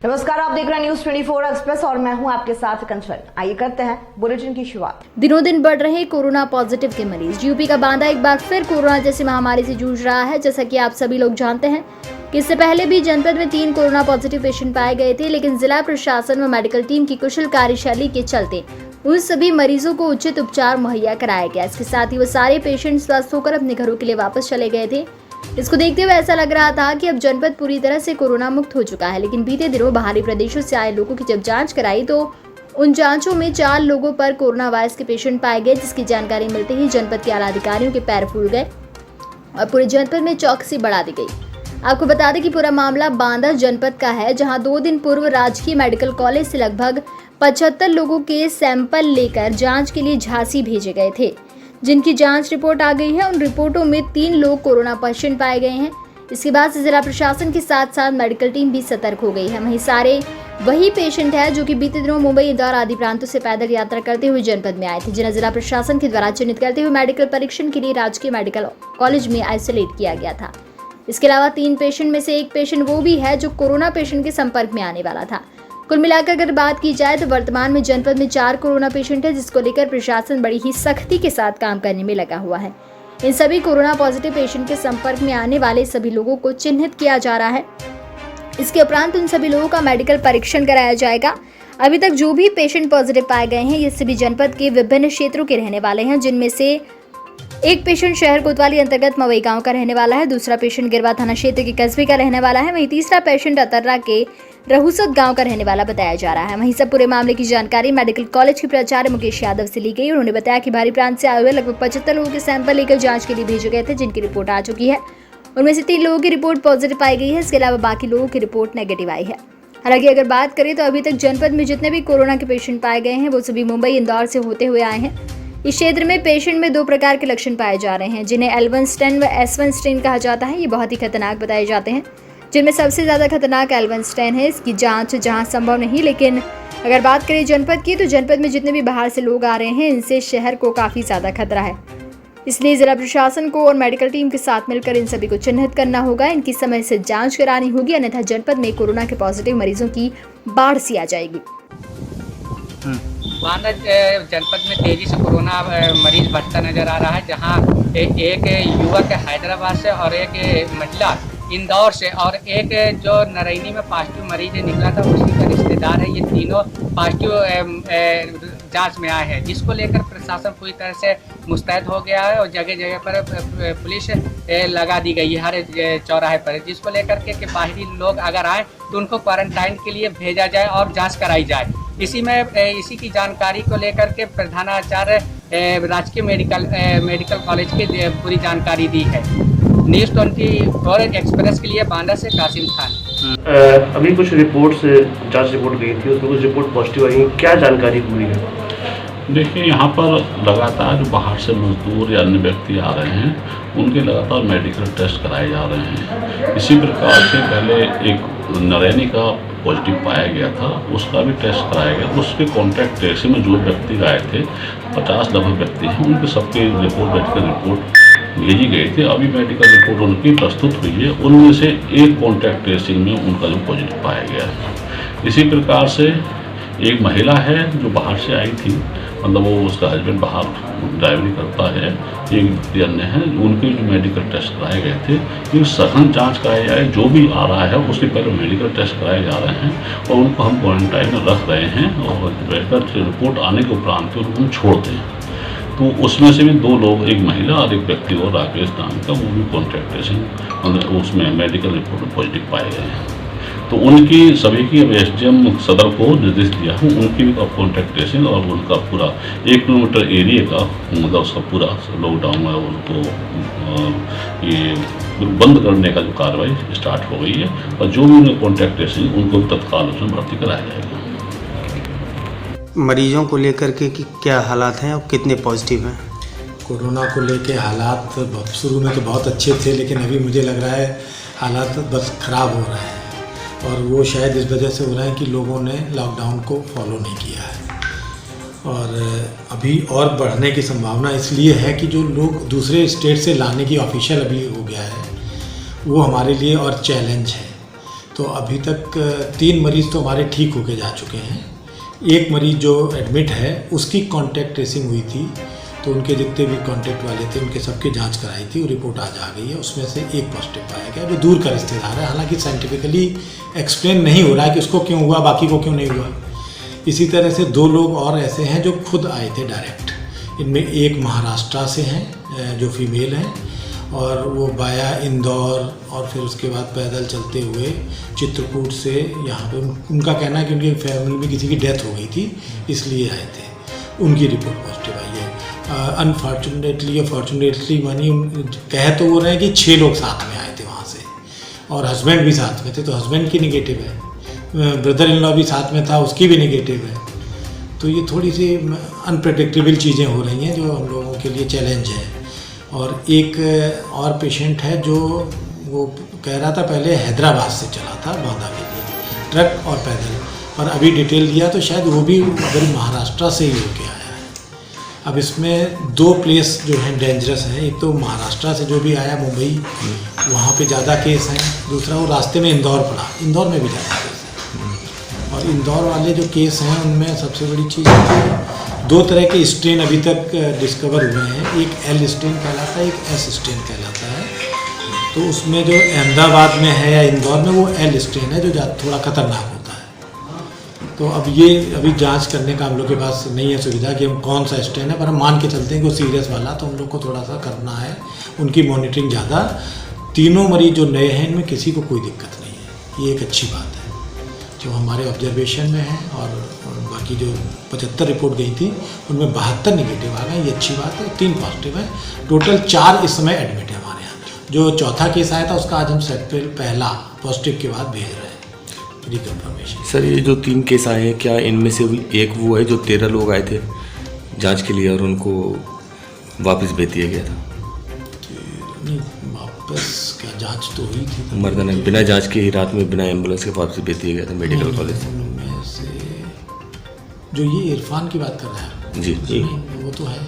नमस्कार, आप देख रहे हैं न्यूज 24 एक्सप्रेस और मैं हूं आपके साथ कंचन। आइए करते हैं बुलेटिन की शुरुआत। दिनों दिन बढ़ रहे कोरोना पॉजिटिव के मरीज। यूपी का बांदा एक बार फिर कोरोना जैसी महामारी से जूझ रहा है। जैसा कि आप सभी लोग जानते हैं कि इससे पहले भी जनपद में 3 कोरोना पॉजिटिव पेशेंट पाए गए थे, लेकिन जिला प्रशासन व मेडिकल टीम की कुशल कार्यशैली के चलते उन सभी मरीजों को उचित उपचार मुहैया कराया गया। इसके साथ ही वो सारे पेशेंट स्वस्थ होकर अपने घरों के लिए वापस चले गए थे। इसको देखते हुए ऐसा लग रहा था कि अब जनपद पूरी तरह से कोरोना मुक्त हो चुका है, लेकिन बीते दिनों बाहरी प्रदेशों से आए लोगों की जब जांच कराई तो उन जांचों में 4 लोगों पर कोरोना वायरस के पेशेंट पाए गए, जिसकी जानकारी मिलते ही जनपद के आला अधिकारियों के पैर फूल गए और पूरे जनपद में चौकसी बढ़ा दी गई। आपको बता दें कि पूरा मामला बांदा जनपद का है, जहां 2 दिन पूर्व राजकीय मेडिकल कॉलेज से लगभग 75 लोगों के सैंपल लेकर जांच के लिए झांसी भेजे गए थे, जिनकी जांच रिपोर्ट आ गई है। उन रिपोर्टों में 3 लोग कोरोना पेशेंट पाए गए हैं। इसके बाद से जिला प्रशासन के साथ साथ मेडिकल टीम भी सतर्क हो गई है। वहीं सारे वही पेशेंट है जो कि बीते दिनों मुंबई, इंदौर आदि प्रांतों से पैदल यात्रा करते हुए जनपद में आए थे, जिन्हें जिला प्रशासन के द्वारा चिन्हित करते हुए मेडिकल परीक्षण के लिए राजकीय मेडिकल कॉलेज में आइसोलेट किया गया था। इसके अलावा 3 पेशेंट में से एक पेशेंट वो भी है जो कोरोना पेशेंट के संपर्क में आने वाला था। कुल मिलाकर अगर बात की जाए तो वर्तमान में जनपद में 4 कोरोना पेशेंट है, जिसको लेकर प्रशासन बड़ी ही सख्ती के साथ काम करने में लगा हुआ है। इन सभी कोरोना पॉजिटिव पेशेंट के संपर्क में आने वाले सभी लोगों को चिन्हित किया जा रहा है। इसके उपरांत उन सभी लोगों का मेडिकल परीक्षण कराया जाएगा। अभी तक जो भी पेशेंट पॉजिटिव पाए गए हैं ये सभी जनपद के विभिन्न क्षेत्रों के रहने वाले हैं, जिनमें से एक पेशेंट शहर कोतवाली अंतर्गत मवई गांव का रहने वाला है, दूसरा पेशेंट गिरवा थाना क्षेत्र के कस्बे का रहने वाला है, वहीं तीसरा पेशेंट अतर्रा के रहुसत गांव का रहने वाला बताया जा रहा है। वहीं सब पूरे मामले की जानकारी मेडिकल कॉलेज के प्राचार्य मुकेश यादव से ली गई। उन्होंने बताया कि बाहरी प्रांत से आए हुए लगभग 75 लोगों के सैंपल लेकर जांच के लिए भेजे गए थे, जिनकी रिपोर्ट आ चुकी है। उनमें से 3 लोगों की रिपोर्ट पॉजिटिव पाई गई है। इसके अलावा बाकी लोगों की रिपोर्ट नेगेटिव आई है। हालांकि अगर बात करें तो अभी तक जनपद में जितने भी कोरोना के पेशेंट पाए गए हैं वो सभी मुंबई, इंदौर से होते हुए आए हैं। इस क्षेत्र में पेशेंट में 2 प्रकार के लक्षण पाए जा रहे हैं, जिन्हें L1 स्ट्रेन व S1 स्ट्रेन कहा जाता है। ये बहुत ही खतरनाक बताए जाते हैं, जिनमें सबसे ज़्यादा खतरनाक L1 स्ट्रेन है। इसकी जांच जहां संभव नहीं, लेकिन अगर बात करें जनपद की तो जनपद में जितने भी बाहर से लोग आ रहे हैं इनसे शहर को काफ़ी ज़्यादा खतरा है। इसलिए जिला प्रशासन को और मेडिकल टीम के साथ मिलकर इन सभी को चिन्हित करना होगा, इनकी समय से जाँच करानी होगी, अन्यथा जनपद में कोरोना के पॉजिटिव मरीजों की बाढ़ सी आ जाएगी। बांदा जनपद में तेजी से कोरोना मरीज बढ़ता नजर आ रहा है, जहां एक युवक हैदराबाद से और एक महिला इंदौर से और एक जो नरैनी में पॉजिटिव मरीज निकला था उसी का रिश्तेदार है। ये तीनों पॉजिटिव जांच में आए हैं, जिसको लेकर प्रशासन पूरी तरह से मुस्तैद हो गया है और जगह जगह पर पुलिस लगा दी गई है हर चौराहे पर, जिसको लेकर के कि बाहरी लोग अगर आए तो उनको क्वारंटाइन के लिए भेजा जाए और जांच कराई जाए। इसी की जानकारी को लेकर के प्रधानाचार्य राजकीय मेडिकल कॉलेज की पूरी जानकारी दी है। न्यूज़ 24 एक्सप्रेस के लिए बांदा से कासिम खान। अभी कुछ रिपोर्ट्स जांच रिपोर्ट गई थी, उसमें कुछ रिपोर्ट पॉजिटिव आई, क्या जानकारी पूरी है? देखिए, यहाँ पर लगातार जो बाहर से मजदूर या अन्य व्यक्ति आ रहे हैं उनके लगातार मेडिकल टेस्ट कराए जा रहे हैं। इसी प्रकार से पहले एक नरैनी का पॉजिटिव पाया गया था, उसका भी टेस्ट कराया गया। उसके कॉन्टैक्ट ट्रेसिंग में जो व्यक्ति आए थे 50 लगभग व्यक्ति हैं, उनके सबके मेडिकल रिपोर्ट भेजी गई थी। अभी मेडिकल रिपोर्ट उनकी प्रस्तुत हुई है। उनमें से एक कॉन्टैक्ट ट्रेसिंग में उनका जो पॉजिटिव पाया गया है। इसी प्रकार से एक महिला है जो बाहर से आई थी, मतलब वो उसका हस्बैंड बाहर ड्राइवरी करता है, एक व्यक्ति अन्य है, उनके जो मेडिकल टेस्ट कराए गए थे ये सघन जांच कराई जाए। जो भी आ रहा है उसके पहले मेडिकल टेस्ट कराए जा रहे हैं और उनको हम क्वारंटाइन में रख रहे हैं और मेडिकल रिपोर्ट आने के उपरांत उनको हम छोड़ते हैं। तो उसमें से भी 2 लोग, एक महिला और एक व्यक्ति और राकेश नाम का, वो भी कॉन्टैक्ट ट्रेसिंग मतलब उसमें मेडिकल रिपोर्ट में पॉजिटिव पाए गए हैं। तो उनकी सभी की अब SDM सदर को निर्देश दिया है, उनकी भी कॉन्टैक्ट ट्रेसिंग और उनका पूरा 1 किलोमीटर एरिया का मतलब उसका पूरा लॉकडाउन है, उनको ये बंद करने का जो कार्रवाई स्टार्ट हो गई है और जो भी उन्हें कॉन्टैक्ट ट्रेसिंग उनको तत्काल उसमें भर्ती कराया जाएगा। मरीजों को लेकर के कि क्या हालात हैं और कितने पॉजिटिव हैं? कोरोना को लेके हालात शुरू में तो बहुत अच्छे थे, लेकिन अभी मुझे लग रहा है हालात बस ख़राब हो रहे हैं और वो शायद इस वजह से हो रहा है कि लोगों ने लॉकडाउन को फॉलो नहीं किया है और अभी और बढ़ने की संभावना इसलिए है कि जो लोग दूसरे स्टेट से लाने की ऑफिशियल अभी हो गया है वो हमारे लिए और चैलेंज है, तो अभी तक 3 मरीज़ तो हमारे ठीक होके जा चुके हैं। एक मरीज़ जो एडमिट है उसकी कॉन्टैक्ट ट्रेसिंग हुई थी, तो उनके जितने भी कॉन्टैक्ट वाले थे उनके सबकी जांच कराई थी, वो रिपोर्ट आज आ गई है। उसमें से एक पॉजिटिव पाया गया जो दूर का रिश्तेदार है। हालांकि साइंटिफिकली एक्सप्लेन नहीं हो रहा है कि उसको क्यों हुआ, बाकी को क्यों नहीं हुआ। इसी तरह से 2 लोग और ऐसे हैं जो खुद आए थे डायरेक्ट। इनमें एक महाराष्ट्र से हैं जो फीमेल हैं, और वो बाया इंदौर और फिर उसके बाद पैदल चलते हुए चित्रकूट से यहाँ पे उनका कहना है कि उनकी फैमिली में किसी की डेथ हो गई थी इसलिए आए थे। उनकी रिपोर्ट पॉजिटिव आई है। अनफॉर्चुनेटली या फॉर्चुनेटली मानी कह तो वो रहे हैं कि 6 लोग साथ में आए थे वहाँ से, और हस्बैंड भी साथ में थे, तो हस्बैंड की निगेटिव है। ब्रदर इन लॉ भी साथ में था, उसकी भी निगेटिव है। तो ये थोड़ी सी अनप्रेडिक्टेबल चीज़ें हो रही हैं जो हम लोगों के लिए चैलेंज है। और एक और पेशेंट है जो वो कह रहा था पहले हैदराबाद से चला था बांदा के लिए, ट्रक और पैदल, और अभी डिटेल लिया तो शायद वो भी उधर महाराष्ट्र से ही होके आया है। अब इसमें 2 प्लेस जो हैं डेंजरस हैं। एक तो महाराष्ट्र से जो भी आया मुंबई, वहाँ पे ज़्यादा केस हैं। दूसरा वो रास्ते में इंदौर पड़ा, इंदौर में भी ज़्यादा केस हैं। और इंदौर वाले जो केस हैं उनमें सबसे बड़ी चीज़ है कि 2 तरह के स्ट्रेन अभी तक डिस्कवर हुए हैं। एक L स्ट्रेन कहलाता है, एक S स्ट्रेन कहलाता है। तो उसमें जो अहमदाबाद में है या इंदौर में वो L स्ट्रेन है जो थोड़ा खतरनाक होता है। तो अब ये अभी जांच करने का हम लोग के पास नहीं है सुविधा कि हम कौन सा स्ट्रेन है, पर हम मान के चलते हैं कि वो सीरियस वाला, तो हम लोग को थोड़ा सा करना है उनकी मॉनिटरिंग ज़्यादा। 3 मरीज जो नए हैं इनमें किसी को कोई दिक्कत नहीं है, ये एक अच्छी बात है जो हमारे ऑब्जर्वेशन में है। और बाकी जो 75 रिपोर्ट गई थी उनमें 72 निगेटिव आ गए, ये अच्छी बात है। 3 पॉजिटिव है, टोटल 4 इस समय एडमिट है हमारे यहाँ। जो चौथा केस आया था उसका आज हम सेक्टर पहला पॉजिटिव के बाद भेज रहे हैं रिकन्फर्मेशन। सर ये जो 3 केस आए हैं, क्या इनमें से एक वो है जो 13 लोग आए थे जांच के लिए और उनको वापस भेज दिया गया था? नहीं, वापस क्या जांच तो हुई थी, मर्दाना बिना जांच के ही रात में बिना एम्बुलेंस के वापस भेज दिया गया था मेडिकल कॉलेज। उनमें से जो ये इरफान की बात कर रहा है जी वो तो है।